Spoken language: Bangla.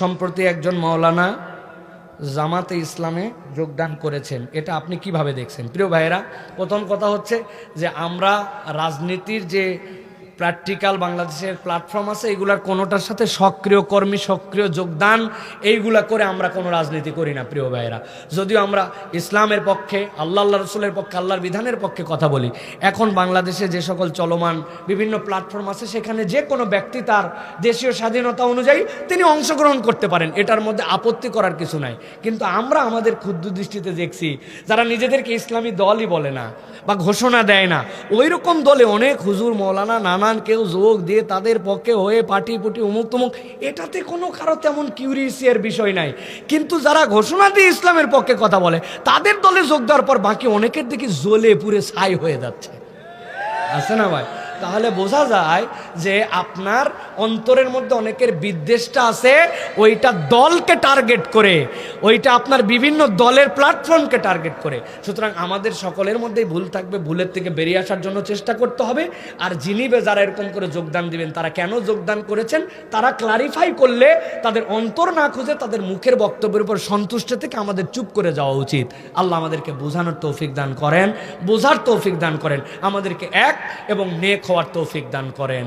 সম্প্রতি একজন মাওলানা জামাতে ইসলামে যোগদান করেছেন, এটা আপনি কিভাবে দেখছেন? প্রিয় ভাইয়েরা, প্রথম কথা হচ্ছে যে আমরা রাজনীতির যে প্র্যাকটিক্যাল বাংলাদেশের প্ল্যাটফর্ম আছে, এগুলার কোনোটার সাথে সক্রিয় কর্মী, সক্রিয় যোগদান এইগুলা করে আমরা কোনো রাজনীতি করি না প্রিয় ভাইয়েরা। যদিও আমরা ইসলামের পক্ষে, আল্লাহ রসুলের পক্ষে, আল্লাহর বিধানের পক্ষে কথা বলি। এখন বাংলাদেশে যে সকল চলমান বিভিন্ন প্ল্যাটফর্ম আছে, সেখানে যে কোনো ব্যক্তি তার দেশীয় স্বাধীনতা অনুযায়ী তিনি অংশগ্রহণ করতে পারেন, এটার মধ্যে আপত্তি করার কিছু নাই। কিন্তু আমরা আমাদের ক্ষুদ্র দৃষ্টিতে দেখছি যারা নিজেদেরকে ইসলামী দলই বলে না বা ঘোষণা দেয় না, ওই রকম দলে অনেক হুজুর মৌলানা নানান কেউ যোগ দিয়ে তাদের পক্ষে হয়ে পাটি পুটি উমুক তুমুক, এটাতে কোনো কারো তেমন কিউরিয়াসের বিষয় নাই। কিন্তু যারা ঘোষণা দিয়ে ইসলামের পক্ষে কথা বলে, তাদের দলে যোগ দেওয়ার পর বাকি অনেকের দিকে জ্বলে পুরে ছাই হয়ে যাচ্ছে, আছে না ভাই? তাহলে বোঝা যায় যে আপনার অন্তরের মধ্যে অনেকের বিদ্বেষটা আছে, ওইটা দলকে টার্গেট করে, ওইটা আপনার বিভিন্ন দলের প্ল্যাটফর্মকে টার্গেট করে। সুতরাং আমাদের সকলের মধ্যেই ভুল থাকবে, ভুলের থেকে বেরিয়ে আসার জন্য চেষ্টা করতে হবে। আর জিনিবে যারা এরকম করে যোগদান দিবেন, তারা কেন যোগদান করেছেন তারা ক্লারিফাই করলে, তাদের অন্তর না খুঁজে তাদের মুখের বক্তব্যের উপর সন্তুষ্ট থেকে আমাদের চুপ করে যাওয়া উচিত। আল্লাহ আমাদেরকে বোঝানোর তৌফিক দান করেন, বোঝার তৌফিক দান করেন, আমাদেরকে এক এবং নেক হওয়ার তৌফিক দান করেন।